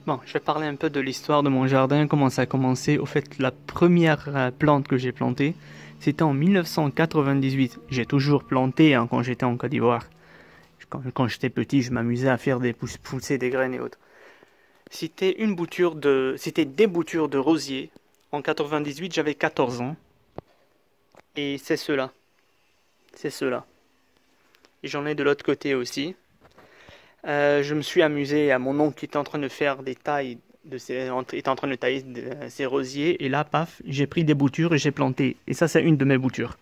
Bon, je vais parler un peu de l'histoire de mon jardin, comment ça a commencé. Au fait, la première plante que j'ai plantée, c'était en 1998. J'ai toujours planté quand j'étais en Côte d'Ivoire. Quand j'étais petit, je m'amusais à faire pousser des graines et autres. C'était des boutures de rosier. En 98, j'avais 14 ans. Et c'est cela. C'est cela. Et j'en ai de l'autre côté aussi. Je me suis amusé à mon oncle qui était en train de faire des tailles était en train de tailler ses rosiers et là, paf, j'ai pris des boutures et j'ai planté. Et ça, c'est une de mes boutures.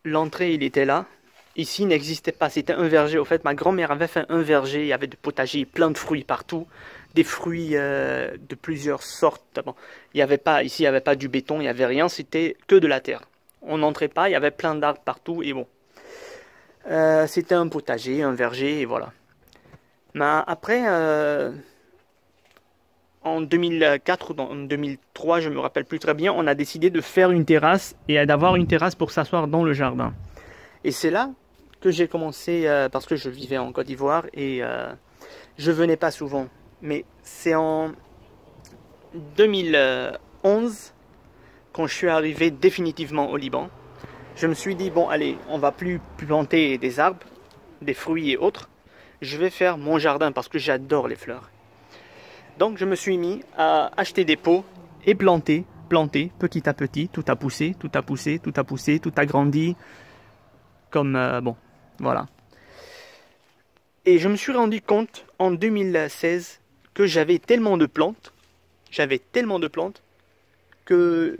L'entrée, il était là. Ici, n'existait pas. C'était un verger. Au fait, ma grand-mère avait fait un verger. Il y avait du potager, plein de fruits partout. Des fruits de plusieurs sortes. Bon, ici, il n'y avait pas du béton, il n'y avait rien. C'était que de la terre. On n'entrait pas, il y avait plein d'arbres partout et bon. C'était un potager, un verger et voilà. Mais après, en 2004 ou en 2003, je me rappelle plus très bien, on a décidé de faire une terrasse et d'avoir une terrasse pour s'asseoir dans le jardin. Et c'est là que j'ai commencé, parce que je vivais en Côte d'Ivoire et je venais pas souvent. Mais c'est en 2011 quand je suis arrivé définitivement au Liban. Je me suis dit, bon allez, on va plus planter des arbres, des fruits et autres. Je vais faire mon jardin parce que j'adore les fleurs. Donc je me suis mis à acheter des pots et planter petit à petit. Tout a poussé, tout a poussé, tout a poussé, tout a grandi. Comme, bon, voilà. Et je me suis rendu compte en 2016 que j'avais tellement de plantes que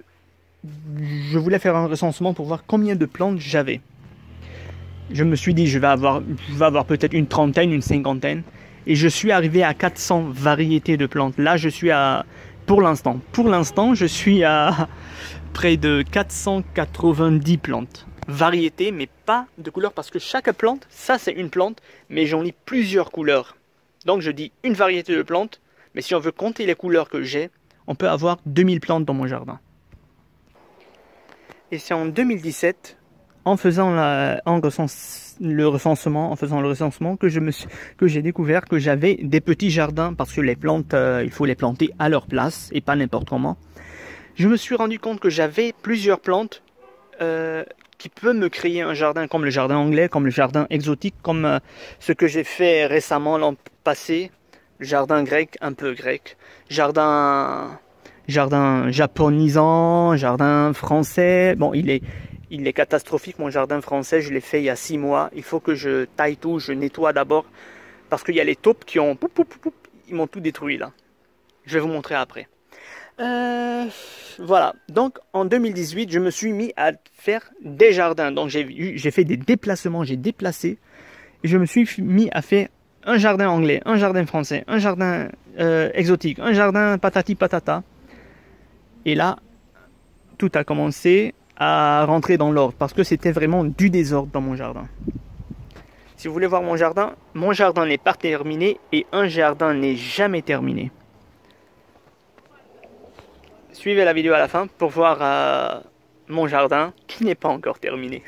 je voulais faire un recensement pour voir combien de plantes j'avais. Je me suis dit, je vais avoir peut-être une trentaine, une cinquantaine. Et je suis arrivé à 400 variétés de plantes. Là, je suis à... Pour l'instant, je suis à près de 490 plantes. Variétés, mais pas de couleurs. Parce que chaque plante, ça c'est une plante, mais j'en ai plusieurs couleurs. Donc je dis une variété de plantes. Mais si on veut compter les couleurs que j'ai, on peut avoir 2000 plantes dans mon jardin. Et c'est en 2017, en faisant le recensement, que j'ai découvert que j'avais des petits jardins, parce que les plantes, il faut les planter à leur place et pas n'importe comment. Je me suis rendu compte que j'avais plusieurs plantes qui peuvent me créer un jardin, comme le jardin anglais, comme le jardin exotique, comme ce que j'ai fait récemment l'an passé, le jardin grec, un peu grec, jardin japonisant, jardin français. Bon, il est catastrophique mon jardin français, je l'ai fait il y a 6 mois. Il faut que je taille tout, je nettoie d'abord. Parce qu'il y a les taupes qui ont... ils m'ont tout détruit là. Je vais vous montrer après. Voilà, donc en 2018, je me suis mis à faire des jardins. Donc j'ai fait des déplacements, j'ai déplacé. Et je me suis mis à faire un jardin anglais, un jardin français, un jardin exotique, un jardin patati patata. Et là, tout a commencé à rentrer dans l'ordre parce que c'était vraiment du désordre dans mon jardin. Si vous voulez voir mon jardin n'est pas terminé et un jardin n'est jamais terminé. Suivez la vidéo à la fin pour voir mon jardin qui n'est pas encore terminé.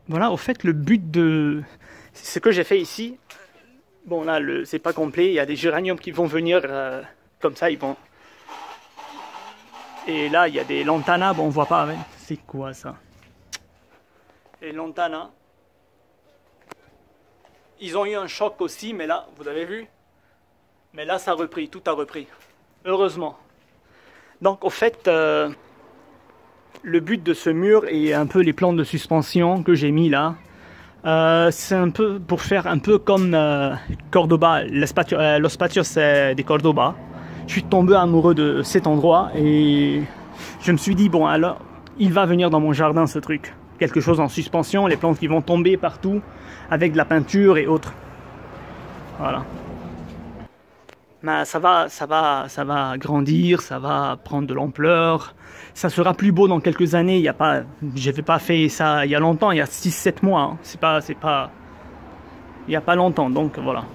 Voilà, au fait, le but de ce que j'ai fait ici, bon là, c'est pas complet, il y a des géraniums qui vont venir comme ça, ils vont... Et là, il y a des lantanas, bon, on voit pas, mais c'est quoi ça? Les lantanas. Ils ont eu un choc aussi, mais là, vous avez vu? Mais là, ça a repris, tout a repris. Heureusement. Donc, au fait, le but de ce mur et un peu les plantes de suspension que j'ai mis là, c'est un peu pour faire un peu comme Cordoba, Los Patios de Cordoba. Je suis tombé amoureux de cet endroit et je me suis dit, bon alors, il va venir dans mon jardin ce truc. Quelque chose en suspension, les plantes qui vont tomber partout, avec de la peinture et autres. Voilà. Mais ça va grandir, ça va prendre de l'ampleur. Ça sera plus beau dans quelques années. Je n'avais pas fait ça il y a longtemps, il y a 6-7 mois. Hein. C'est pas... Il n'y a pas longtemps, donc voilà.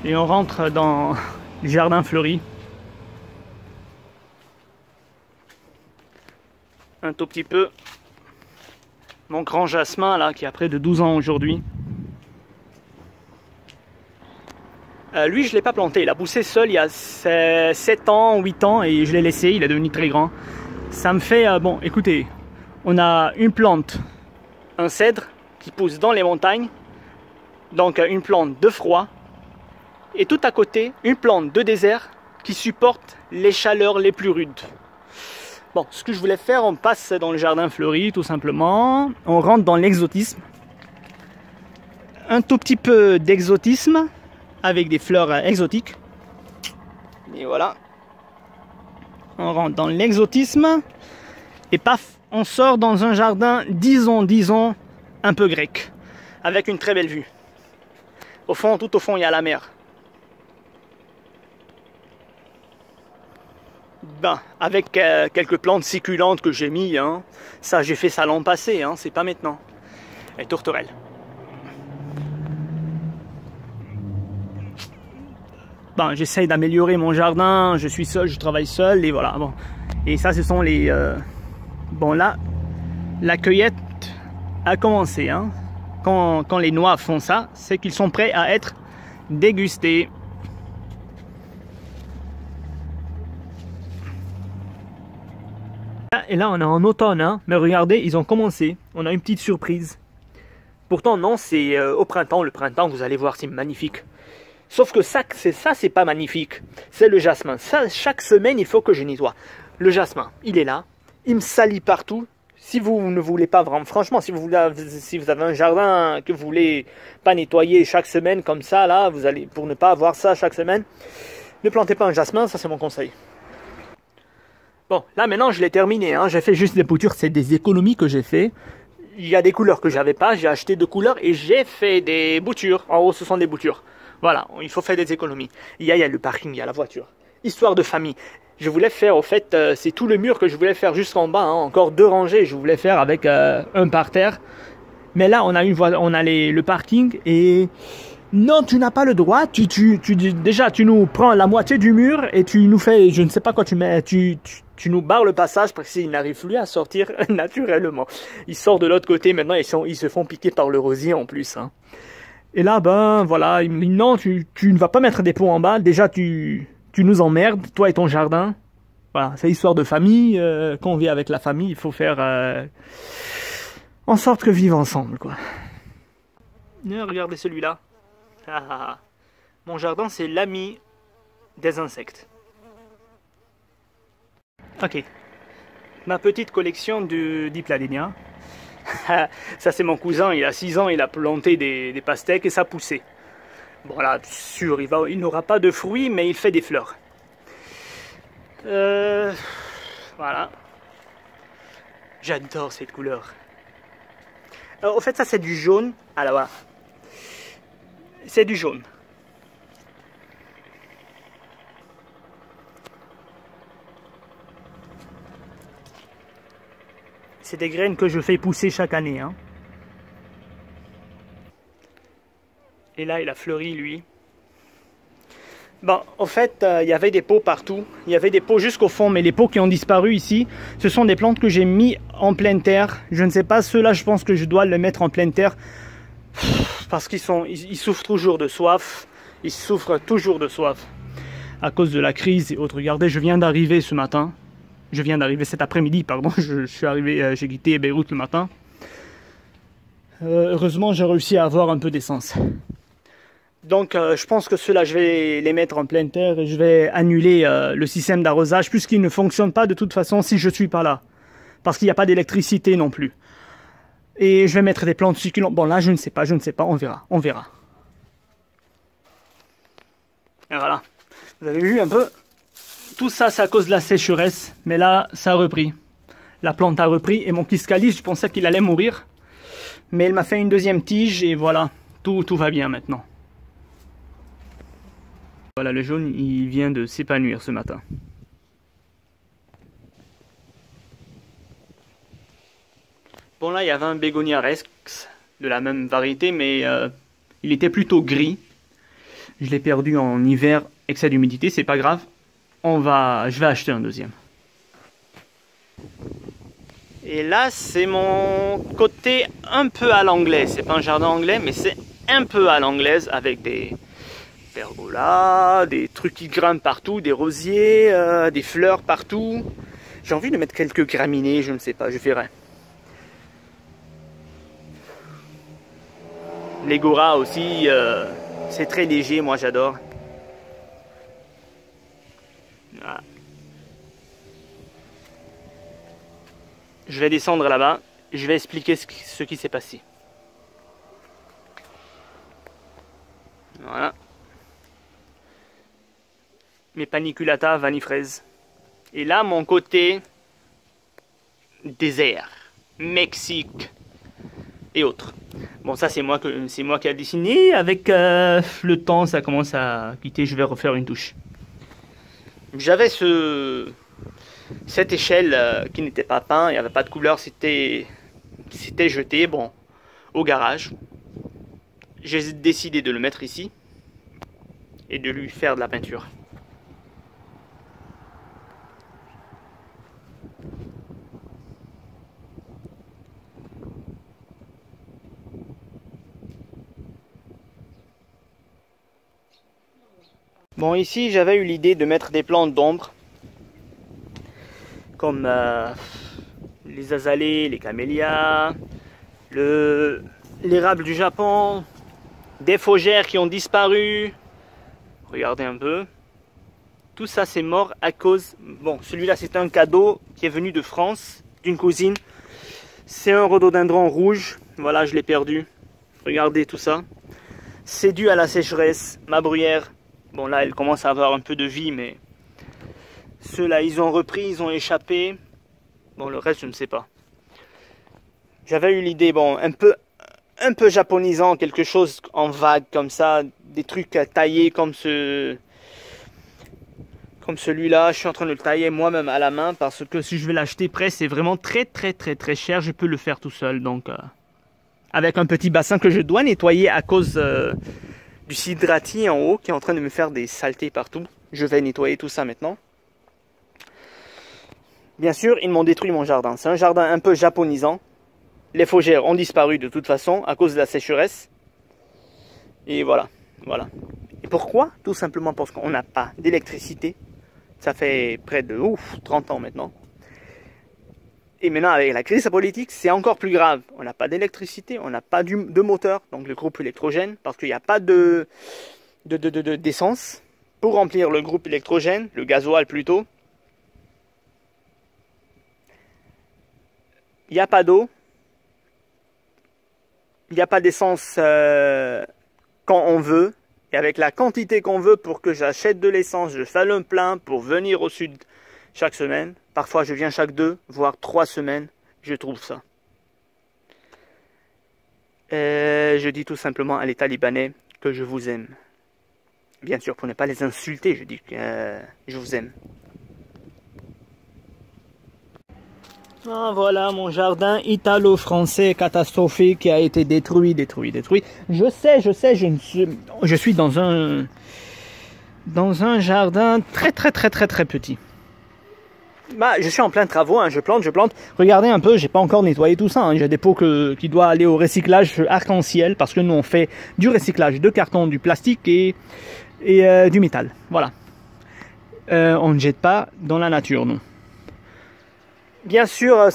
Et on rentre dans... jardin fleuri. Un tout petit peu. Mon grand jasmin là, qui a près de 12 ans aujourd'hui. Lui, je ne l'ai pas planté. Il a poussé seul il y a 7 ans, 8 ans et je l'ai laissé. Il est devenu très grand. Ça me fait... bon, écoutez, on a une plante, un cèdre qui pousse dans les montagnes. Donc une plante de froid. Et tout à côté, une plante de désert qui supporte les chaleurs les plus rudes. Bon, ce que je voulais faire, on passe dans le jardin fleuri tout simplement. On rentre dans l'exotisme. Un tout petit peu d'exotisme. Avec des fleurs exotiques. Et voilà. On rentre dans l'exotisme. Et paf, on sort dans un jardin, disons, un peu grec. Avec une très belle vue. Au fond, tout au fond, il y a la mer. Ben, avec quelques plantes succulentes que j'ai mis. Hein. Ça, j'ai fait ça l'an passé, hein, c'est pas maintenant. Et tourterelles. Ben, j'essaye d'améliorer mon jardin, je suis seul, je travaille seul et voilà. Bon. Et ça, ce sont les... Bon là, la cueillette a commencé. Hein. Quand les noix font ça, c'est qu'ils sont prêts à être dégustés. Et là, on est en automne, hein. Mais regardez, ils ont commencé. On a une petite surprise. Pourtant, non, c'est au printemps. Le printemps, vous allez voir, c'est magnifique. Sauf que ça, c'est pas magnifique. C'est le jasmin. Ça, chaque semaine, il faut que je nettoie. Le jasmin, il est là. Il me salit partout. Si vous ne voulez pas vraiment, franchement, si vous avez un jardin que vous voulez pas nettoyer chaque semaine comme ça, là, vous allez, pour ne pas avoir ça chaque semaine, ne plantez pas un jasmin, ça c'est mon conseil. Bon, là maintenant je l'ai terminé, hein. J'ai fait juste des boutures, c'est des économies que j'ai fait. Il y a des couleurs que j'avais pas, j'ai acheté de couleurs et j'ai fait des boutures. En haut, ce sont des boutures. Voilà, il faut faire des économies. Il y a le parking, il y a la voiture. Histoire de famille. Je voulais faire, au fait, c'est tout le mur que je voulais faire jusqu'en bas, hein, encore 2 rangées. Je voulais faire avec un parterre. Mais là, on a le parking et non, tu n'as pas le droit. Déjà, tu nous prends la moitié du mur et tu nous fais, je ne sais pas quoi tu mets, tu nous barres le passage parce qu'ils n'arrivent plus à sortir naturellement. Ils sortent de l'autre côté maintenant, ils se font piquer par le rosier en plus. Hein. Et là, ben voilà, il me dit non, tu ne vas pas mettre des pots en bas. Déjà, tu nous emmerdes, toi et ton jardin. Voilà, c'est histoire de famille. Quand on vit avec la famille, il faut faire en sorte que vivre ensemble, quoi. Regardez celui-là. Mon jardin, c'est l'ami des insectes. Ok. Ma petite collection de Dipladenia. Ça, c'est mon cousin, il a 6 ans, il a planté des pastèques et ça a poussé. Bon là, sûr, il n'aura pas de fruits, mais il fait des fleurs. Voilà. J'adore cette couleur. Alors, au fait, ça c'est du jaune. Alors voilà. C'est du jaune. C'est des graines que je fais pousser chaque année. Hein. Et là, il a fleuri, lui. Bon, en fait, il y avait des pots partout. Il y avait des pots jusqu'au fond, mais les pots qui ont disparu ici, ce sont des plantes que j'ai mis en pleine terre. Je ne sais pas, ceux-là, je pense que je dois les mettre en pleine terre. Parce ils souffrent toujours de soif. Ils souffrent toujours de soif. À cause de la crise et autres. Regardez, je viens d'arriver ce matin. Je viens d'arriver cet après-midi, pardon. Je suis arrivé, j'ai quitté Beyrouth le matin. Heureusement, j'ai réussi à avoir un peu d'essence. Donc, je pense que ceux-là, je vais les mettre en pleine terre et je vais annuler le système d'arrosage puisqu'il ne fonctionne pas de toute façon si je ne suis pas là. Parce qu'il n'y a pas d'électricité non plus. Et je vais mettre des plantes succulentes. Bon, là, je ne sais pas, on verra, on verra. Et voilà. Vous avez vu un peu? Tout ça, c'est à cause de la sécheresse. Mais là, ça a repris. La plante a repris. Et mon Kiscalis, je pensais qu'il allait mourir. Mais il m'a fait une deuxième tige. Et voilà, tout va bien maintenant. Voilà, le jaune, il vient de s'épanouir ce matin. Bon, là, il y avait un bégonia rex de la même variété, mais il était plutôt gris. Je l'ai perdu en hiver, excès d'humidité, c'est pas grave. Je vais acheter un deuxième. Et là, c'est mon côté un peu à l'anglaise. C'est pas un jardin anglais, mais c'est un peu à l'anglaise avec des pergolas, des trucs qui grimpent partout, des rosiers, des fleurs partout. J'ai envie de mettre quelques graminées, je ne sais pas, je verrai. Les goras aussi, c'est très léger, moi j'adore. Voilà. Je vais descendre là-bas, je vais expliquer ce qui s'est passé. Voilà. Mes paniculata vanille fraise. Et là, mon côté désert, Mexique et autres. Bon, ça c'est moi qui a dessiné. Avec le temps, ça commence à quitter. Je vais refaire une touche. J'avais cette échelle qui n'était pas peinte, il n'y avait pas de couleur, c'était jeté, bon, au garage. J'ai décidé de le mettre ici et de lui faire de la peinture. Bon, ici j'avais eu l'idée de mettre des plantes d'ombre comme les azalées, les camélias, l'érable du Japon, des fougères qui ont disparu. Regardez un peu. Tout ça c'est mort à cause... Bon, celui-là c'est un cadeau qui est venu de France, d'une cousine. C'est un rhododendron rouge. Voilà, je l'ai perdu. Regardez tout ça. C'est dû à la sécheresse. Ma bruyère, bon là elle commence à avoir un peu de vie, mais... Ceux-là, ils ont repris, ils ont échappé. Bon, le reste, je ne sais pas. J'avais eu l'idée, bon, un peu japonisant, quelque chose en vague comme ça, des trucs taillés comme celui-là. Je suis en train de le tailler moi-même à la main parce que si je vais l'acheter prêt, c'est vraiment très cher. Je peux le faire tout seul, donc avec un petit bassin que je dois nettoyer à cause du cidratier en haut qui est en train de me faire des saletés partout. Je vais nettoyer tout ça maintenant. Bien sûr, ils m'ont détruit mon jardin. C'est un jardin un peu japonisant. Les fougères ont disparu de toute façon à cause de la sécheresse. Et voilà. Et pourquoi? Tout simplement parce qu'on n'a pas d'électricité. Ça fait près de 30 ans maintenant. Et maintenant, avec la crise politique, c'est encore plus grave. On n'a pas d'électricité, on n'a pas de moteur, donc le groupe électrogène, parce qu'il n'y a pas d'essence pour remplir le groupe électrogène, le gasoil plutôt. Il n'y a pas d'eau, il n'y a pas d'essence quand on veut, et avec la quantité qu'on veut pour que j'achète de l'essence, je fais le plein pour venir au sud chaque semaine. Parfois je viens chaque 2, voire 3 semaines, je trouve ça. Je dis tout simplement à l'État libanais que je vous aime. Bien sûr, pour ne pas les insulter, je dis que je vous aime. Ah, voilà mon jardin italo-français catastrophique qui a été détruit. Je sais, je suis dans un jardin très petit. Bah, je suis en plein travaux, hein, je plante. Regardez un peu, j'ai pas encore nettoyé tout ça. Hein. J'ai des pots qui doivent aller au recyclage arc-en-ciel parce que nous on fait du recyclage de carton, du plastique et du métal. Voilà. On ne jette pas dans la nature, non. Bien sûr,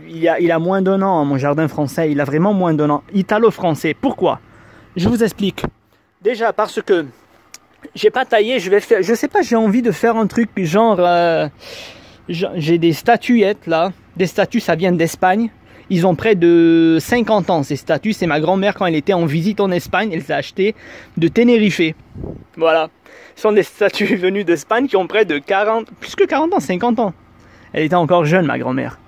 il a moins d'un an, mon jardin français, il a vraiment moins d'un an. Italo-français, pourquoi? Je vous explique. Déjà parce que j'ai pas taillé, je sais pas, j'ai envie de faire un truc genre, j'ai des statuettes là, des statues, ça vient d'Espagne. Ils ont près de 50 ans ces statues, c'est ma grand-mère quand elle était en visite en Espagne, elle les a achetées de Tenerife. Voilà, ce sont des statues venues d'Espagne qui ont près de 40, plus que 40 ans, 50 ans. Elle était encore jeune, ma grand-mère.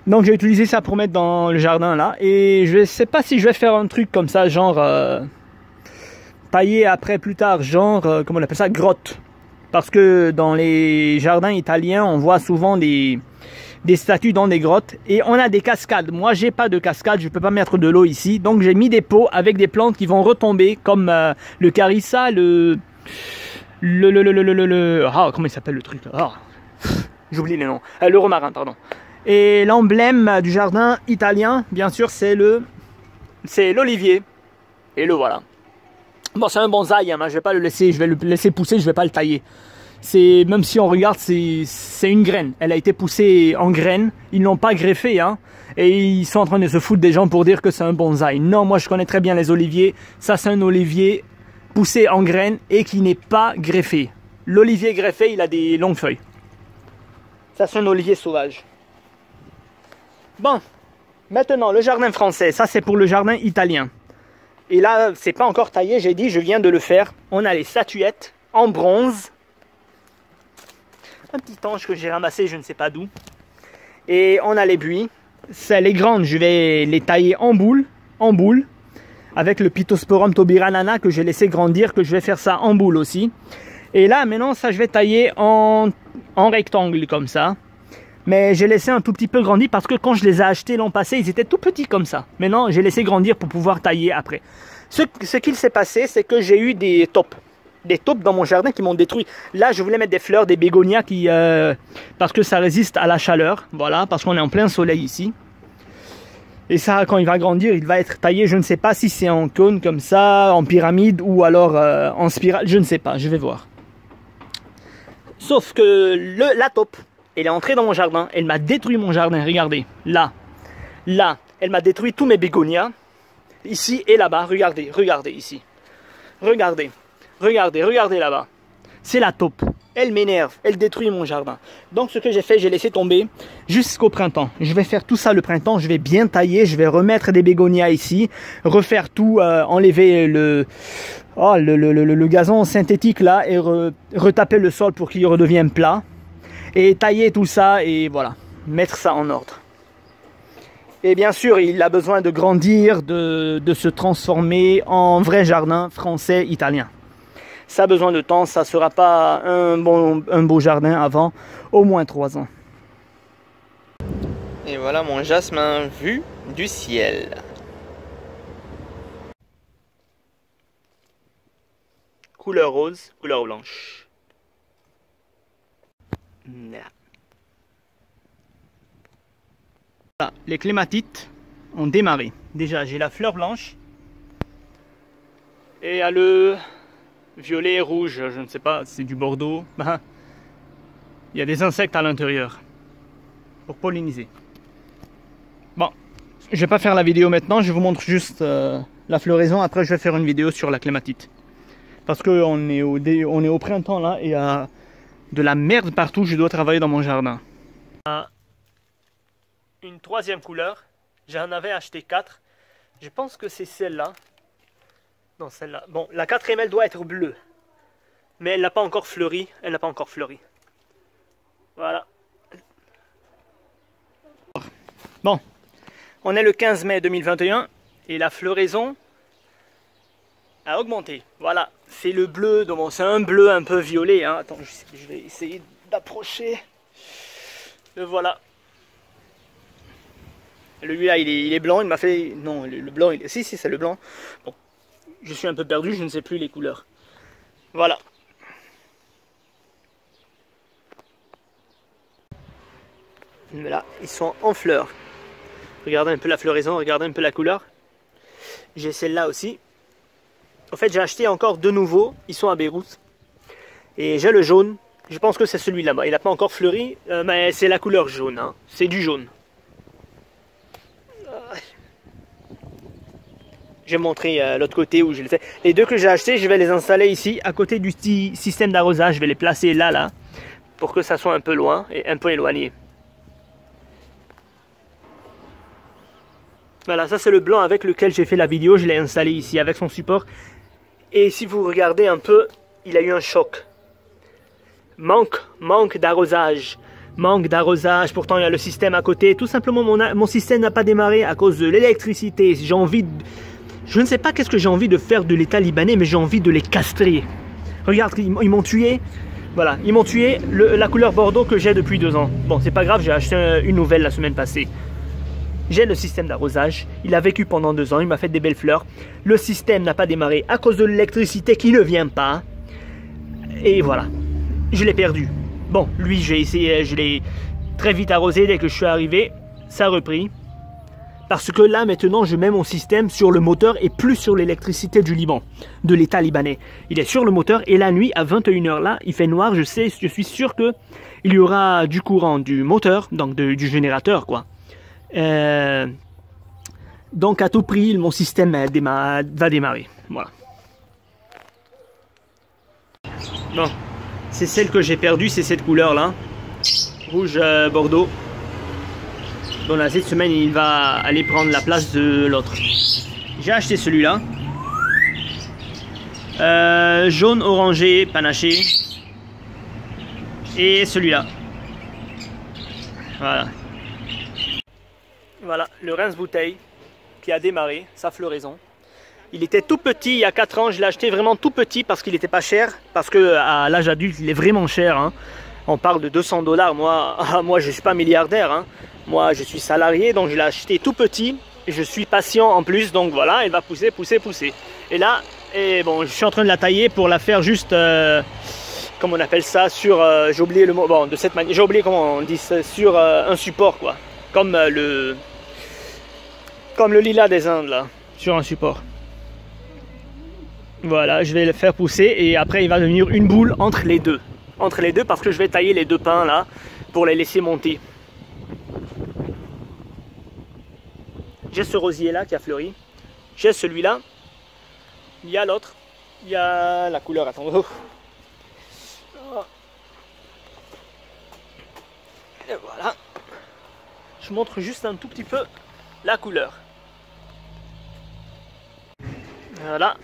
Donc j'ai utilisé ça pour mettre dans le jardin là. Et je sais pas si je vais faire un truc comme ça, genre tailler après plus tard, genre comment on appelle ça, grotte. Parce que dans les jardins italiens, on voit souvent des statues dans des grottes. Et on a des cascades. Moi, j'ai pas de cascade, je peux pas mettre de l'eau ici. Donc j'ai mis des pots avec des plantes qui vont retomber, comme le carissa, comment il s'appelle le truc? J'oublie les noms. Le romarin, pardon. Et l'emblème du jardin italien, bien sûr, c'est l'olivier. Et le voilà. Bon, c'est un bonsaï, hein, mais je vais pas le laisser, je vais le laisser pousser, je vais pas le tailler. Même si on regarde, c'est une graine. Elle a été poussée en graine. Ils l'ont pas greffé, hein. Et ils sont en train de se foutre des gens pour dire que c'est un bonsaï. Non, moi je connais très bien les oliviers. Ça, c'est un olivier poussé en graine et qui n'est pas greffé. L'olivier greffé, il a des longues feuilles. Ça, c'est un olivier sauvage. Bon, maintenant le jardin français. Ça, c'est pour le jardin italien. Et là, c'est pas encore taillé. J'ai dit, je viens de le faire. On a les statuettes en bronze. Un petit ange que j'ai ramassé, je ne sais pas d'où. Et on a les buis. Les grandes, je vais les tailler en boule, avec le Pittosporum tobiranana que j'ai laissé grandir, que je vais faire ça en boule aussi. Et là, maintenant, ça, je vais tailler en rectangle comme ça. Mais j'ai laissé un tout petit peu grandir parce que quand je les ai achetés l'an passé, ils étaient tout petits comme ça. Maintenant, j'ai laissé grandir pour pouvoir tailler après. Ce qu'il s'est passé, c'est que j'ai eu des taupes dans mon jardin qui m'ont détruit. Là, je voulais mettre des fleurs, des bégonias parce que ça résiste à la chaleur. Voilà, parce qu'on est en plein soleil ici. Et ça, quand il va grandir, il va être taillé. Je ne sais pas si c'est en cône comme ça, en pyramide ou alors en spirale. Je ne sais pas, je vais voir. Sauf que la taupe, elle est entrée dans mon jardin. Elle m'a détruit mon jardin. Regardez, là, elle m'a détruit tous mes bégonias. Ici et là-bas, regardez ici. Regardez là-bas. C'est la taupe. Elle m'énerve, elle détruit mon jardin. Donc ce que j'ai fait, j'ai laissé tomber jusqu'au printemps. Je vais faire tout ça le printemps, je vais bien tailler, je vais remettre des bégonias ici, refaire tout, enlever le gazon synthétique là et retaper le sol pour qu'il redevienne plat. Et tailler tout ça et voilà, mettre ça en ordre. Et bien sûr, il a besoin de grandir, de se transformer en vrai jardin français italien. Ça a besoin de temps, ça ne sera pas un beau jardin avant au moins 3 ans. Et voilà mon jasmin vu du ciel. Couleur rose, couleur blanche. Voilà, les clématites ont démarré. Déjà, j'ai la fleur blanche. Et il y a le violet et rouge, je ne sais pas, c'est du bordeaux. Il y a des insectes à l'intérieur pour polliniser. Bon, je ne vais pas faire la vidéo maintenant, je vous montre juste la floraison. Après, je vais faire une vidéo sur la clématite. Parce qu'on est au printemps là et il y a de la merde partout, je dois travailler dans mon jardin. Une troisième couleur, j'en avais acheté 4. Je pense que c'est celle-là. Non, celle-là. Bon, la quatrième, elle doit être bleue. Mais elle n'a pas encore fleuri. Elle n'a pas encore fleuri. Voilà. Bon. On est le 15 mai 2021. Et la floraison a augmenté. Voilà. C'est le bleu. Bon, c'est un bleu un peu violet. Hein. Attends, je vais essayer d'approcher. Le voilà. Lui là, il est blanc. Il m'a fait... Non, le blanc... Si, c'est le blanc. Bon. Je suis un peu perdu, je ne sais plus les couleurs. Voilà. Là, ils sont en fleurs. Regardez un peu la floraison, regardez un peu la couleur. J'ai celle-là aussi. En fait, j'ai acheté encore 2 nouveaux. Ils sont à Beyrouth. Et j'ai le jaune. Je pense que c'est celui-là. Il n'a pas encore fleuri, mais c'est la couleur jaune. Hein. C'est du jaune. Je vais montrer l'autre côté où je le fais. Les 2 que j'ai achetés, je vais les installer ici, à côté du petit système d'arrosage. Je vais les placer là, pour que ça soit un peu loin et un peu éloigné. Voilà, ça c'est le blanc avec lequel j'ai fait la vidéo. Je l'ai installé ici avec son support. Et si vous regardez un peu, il a eu un choc. Manque d'arrosage. Manque d'arrosage, pourtant il y a le système à côté. Tout simplement, mon système n'a pas démarré à cause de l'électricité. J'ai envie de... Je ne sais pas qu'est-ce que j'ai envie de faire de l'État libanais, mais j'ai envie de les castrer. Regarde, ils m'ont tué. Voilà, ils m'ont tué la couleur bordeaux que j'ai depuis 2 ans. Bon, c'est pas grave, j'ai acheté une nouvelle la semaine passée. J'ai le système d'arrosage. Il a vécu pendant 2 ans, il m'a fait des belles fleurs. Le système n'a pas démarré à cause de l'électricité qui ne vient pas. Et voilà, je l'ai perdu. Bon, lui, j'ai essayé, très vite arrosé dès que je suis arrivé. Ça a repris. Parce que là, maintenant, je mets mon système sur le moteur et plus sur l'électricité du Liban, de l'État libanais. Il est sur le moteur et la nuit, à 21 h là, il fait noir. Je suis sûr que il y aura du courant du moteur, donc du générateur, quoi. Donc, à tout prix, mon système va démarrer. Voilà. Bon, c'est celle que j'ai perdue, c'est cette couleur-là. Rouge bordeaux. Bon, là, cette semaine, il va aller prendre la place de l'autre. J'ai acheté celui-là. Jaune orangé panaché. Et celui-là. Voilà. Voilà, le rince-bouteille qui a démarré, sa floraison. Il était tout petit il y a 4 ans. Je l'ai acheté vraiment tout petit parce qu'il n'était pas cher. Parce qu'à l'âge adulte, il est vraiment cher. Hein. On parle de 200 $. Moi, je ne suis pas milliardaire. Hein. Moi, je suis salarié, donc je l'ai acheté tout petit. Je suis patient en plus, donc voilà, il va pousser, pousser, pousser. Et là, bon, je suis en train de la tailler pour la faire juste, comment on appelle ça, sur, j'ai oublié le mot, bon, de cette manière, j'ai oublié comment on dit ça, sur un support, quoi. Comme le lilas des Indes, là, sur un support. Voilà, je vais le faire pousser et après, il va devenir une boule entre les deux. Entre les deux, parce que je vais tailler les 2 pins, là, pour les laisser monter. J'ai ce rosier là qui a fleuri. J'ai celui-là. Il y a l'autre. Il y a la couleur. Attends. Et voilà. Je montre juste un tout petit peu la couleur. Voilà.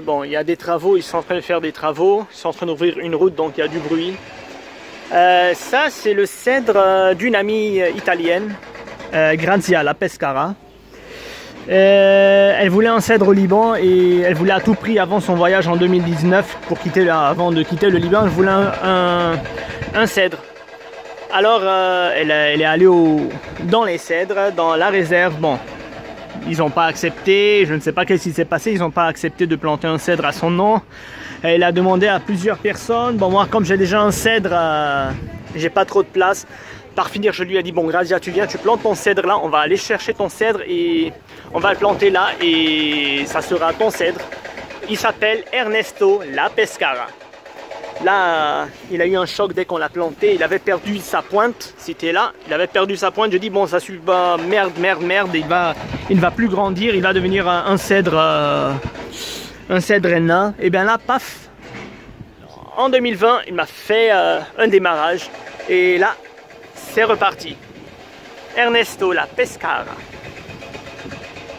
Bon, il y a des travaux. Ils sont en train de faire des travaux. Ils sont en train d'ouvrir une route, donc il y a du bruit. Ça, c'est le cèdre d'une amie italienne. Grazia, la Pescara. Elle voulait un cèdre au Liban et elle voulait à tout prix avant son voyage en 2019 avant de quitter le Liban, elle voulait un cèdre. Alors elle est allée dans les cèdres, dans la réserve. Bon, ils n'ont pas accepté, je ne sais pas qu'est-ce qui s'est passé, ils n'ont pas accepté de planter un cèdre à son nom. Elle a demandé à plusieurs personnes. Bon, moi, comme j'ai déjà un cèdre, j'ai pas trop de place. Par finir, je lui ai dit, bon, Grazia, tu viens, tu plantes ton cèdre là, on va aller chercher ton cèdre et on va le planter là et ça sera ton cèdre. Il s'appelle Ernesto La Pescara. Là, il a eu un choc dès qu'on l'a planté, il avait perdu sa pointe, c'était là, il avait perdu sa pointe, je dis, bon, ça suit, bah, merde, il ne va plus grandir, il va devenir un cèdre nain. Et bien là, paf, en 2020, il m'a fait un démarrage et là, c'est reparti. Ernesto La Pescara.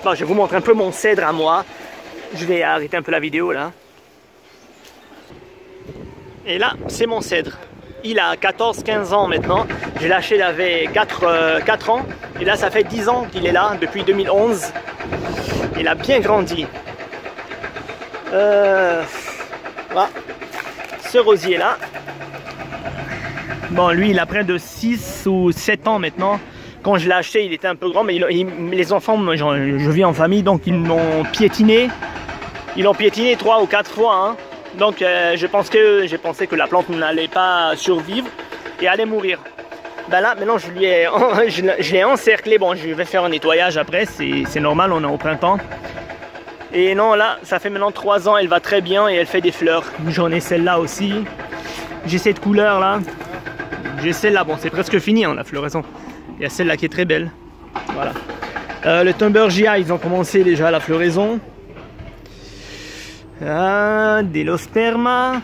Bon, je vais vous montrer un peu mon cèdre à moi. Je vais arrêter un peu la vidéo là. Et là, c'est mon cèdre. Il a 14-15 ans maintenant. J'ai lâché, il avait 4 ans. Et là, ça fait 10 ans qu'il est là, depuis 2011. Il a bien grandi. Voilà. Ce rosier là. Bon, lui, il a près de 6 ou 7 ans maintenant. Quand je l'ai acheté, il était un peu grand, mais les enfants, je vis en famille, donc ils l'ont piétiné. Ils l'ont piétiné 3 ou 4 fois. Hein. Donc, j'ai pensé que la plante n'allait pas survivre et allait mourir. Ben là, maintenant, je l'ai encerclé. Bon, je vais faire un nettoyage après, c'est normal, on est au printemps. Et non, là, ça fait maintenant 3 ans, elle va très bien et elle fait des fleurs. J'en ai celle-là aussi. J'ai cette couleur là. J'ai celle-là, bon c'est presque fini hein, la floraison. Il y a celle-là qui est très belle. Voilà. Le Thunbergia, ils ont commencé déjà la floraison. Delosperma.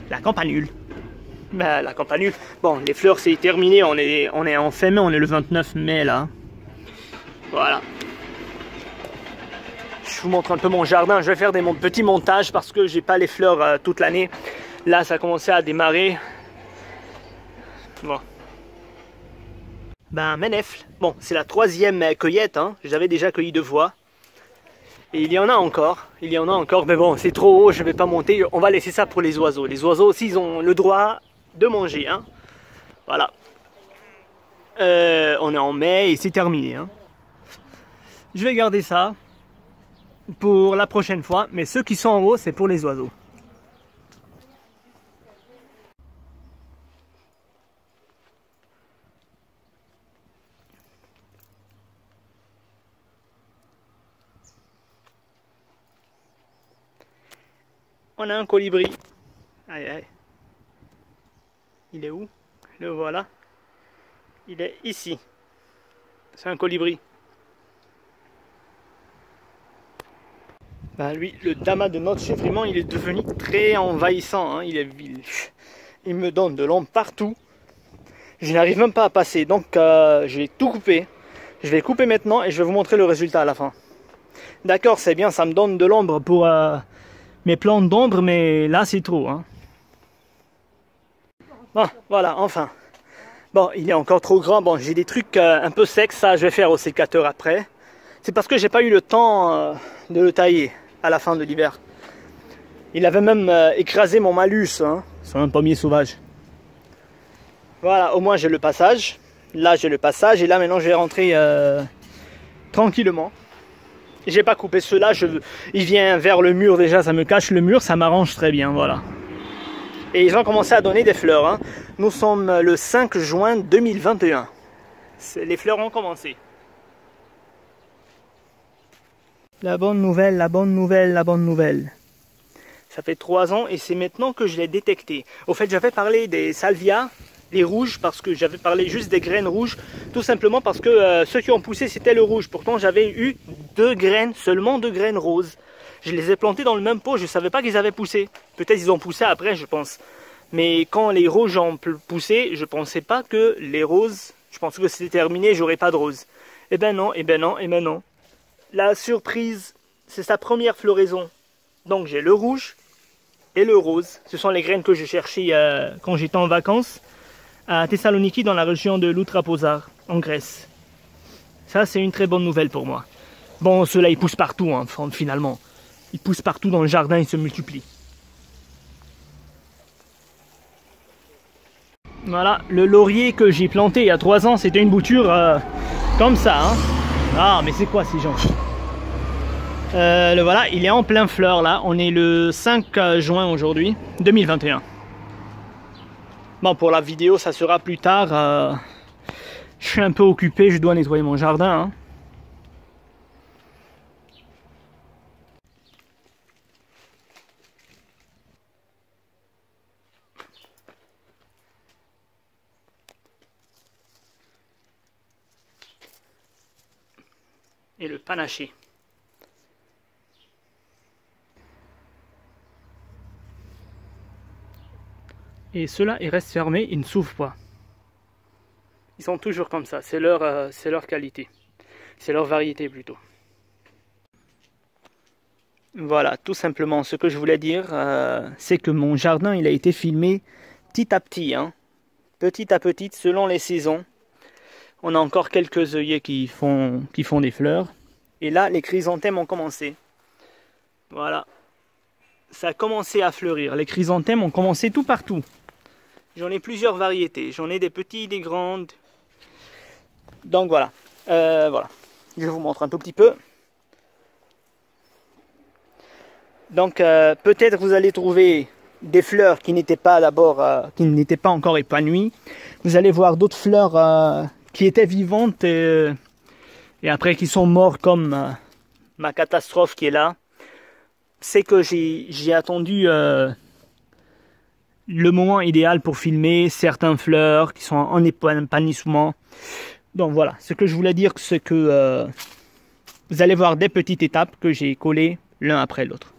La campanule. Ben, la campanule. Bon, les fleurs c'est terminé, on est en fin mai, on est le 29 mai là. Voilà. Je vous montre un peu mon jardin. Je vais faire des petits montages parce que j'ai pas les fleurs toute l'année. Là, ça a commencé à démarrer. Bon. Ben, Ménèfle. Bon, c'est la 3e cueillette. Hein. J'avais déjà cueilli 2 fois. Et il y en a encore. Il y en a encore. Mais bon, c'est trop haut. Je ne vais pas monter. On va laisser ça pour les oiseaux. Les oiseaux aussi, ils ont le droit de manger. Hein. Voilà. On est en mai et c'est terminé. Hein. Je vais garder ça pour la prochaine fois. Mais ceux qui sont en haut, c'est pour les oiseaux. on a un colibri. Aïe aïe. Il est où? Le voilà. Il est ici. C'est un colibri. Ben lui, le damas de notre chef, vraiment, il est devenu très envahissant. Hein. Il me donne de l'ombre partout. Je n'arrive même pas à passer. Donc, je vais tout couper. Je vais couper maintenant et je vais vous montrer le résultat à la fin. D'accord, c'est bien, ça me donne de l'ombre pour mes plantes d'ombre, mais là, c'est trop. Hein. Bon, voilà, enfin. Bon, il est encore trop grand. Bon, j'ai des trucs un peu secs. Ça, je vais faire au sécateur après. C'est parce que j'ai pas eu le temps de le tailler à la fin de l'hiver. Il avait même écrasé mon malus hein, sur un pommier sauvage. Voilà, au moins j'ai le passage. Là, j'ai le passage. Et là, maintenant, je vais rentrer tranquillement. J'ai pas coupé cela. Il vient vers le mur déjà. Ça me cache le mur. Ça m'arrange très bien. Voilà. Et ils ont commencé à donner des fleurs. Hein. Nous sommes le 5 juin 2021. Les fleurs ont commencé. La bonne nouvelle, la bonne nouvelle, la bonne nouvelle. Ça fait 3 ans et c'est maintenant que je l'ai détecté. Au fait, j'avais parlé des salvias, les rouges, parce que j'avais parlé juste des graines rouges. Tout simplement parce que ceux qui ont poussé, c'était le rouge. Pourtant, j'avais eu 2 graines, seulement 2 graines roses. Je les ai plantées dans le même pot, je ne savais pas qu'ils avaient poussé. Peut-être ils ont poussé après, je pense. Mais quand les rouges ont poussé, je ne pensais pas que les roses, je pensais que c'était terminé, j'aurais pas de roses. Eh ben non, eh ben non, eh ben non. La surprise, c'est sa première floraison. Donc j'ai le rouge et le rose. Ce sont les graines que je cherchais quand j'étais en vacances à Thessaloniki, dans la région de l'Outraposar, en Grèce. Ça, c'est une très bonne nouvelle pour moi. Bon, ceux-là, ils poussent partout, hein, finalement. Ils poussent partout dans le jardin, ils se multiplient. Voilà, le laurier que j'ai planté il y a 3 ans, c'était une bouture comme ça. Hein. Ah, mais c'est quoi ces gens? Le voilà, il est en plein fleur là. On est le 5 juin aujourd'hui, 2021. Bon, pour la vidéo, ça sera plus tard. Je suis un peu occupé, je dois nettoyer mon jardin. Hein. Et le panaché. Et ceux-là, ils restent fermés, ils ne s'ouvrent pas. Ils sont toujours comme ça, c'est leur qualité. C'est leur variété plutôt. Voilà, tout simplement, ce que je voulais dire, c'est que mon jardin, il a été filmé petit à petit. Hein, petit à petit, selon les saisons. On a encore quelques œillets qui font des fleurs. Et là, les chrysanthèmes ont commencé. Voilà. Ça a commencé à fleurir. Les chrysanthèmes ont commencé tout partout. J'en ai plusieurs variétés. J'en ai des petits, des grandes. Donc voilà. Voilà. Je vous montre un tout petit peu. Donc peut-être vous allez trouver des fleurs qui n'étaient pas d'abord, qui n'étaient pas encore épanouies. Vous allez voir d'autres fleurs qui étaient vivantes et après qui sont mortes, comme ma catastrophe qui est là. C'est que j'ai attendu le moment idéal pour filmer certaines fleurs qui sont en épanouissement. Donc voilà, ce que je voulais dire, c'est que vous allez voir des petites étapes que j'ai collées l'un après l'autre.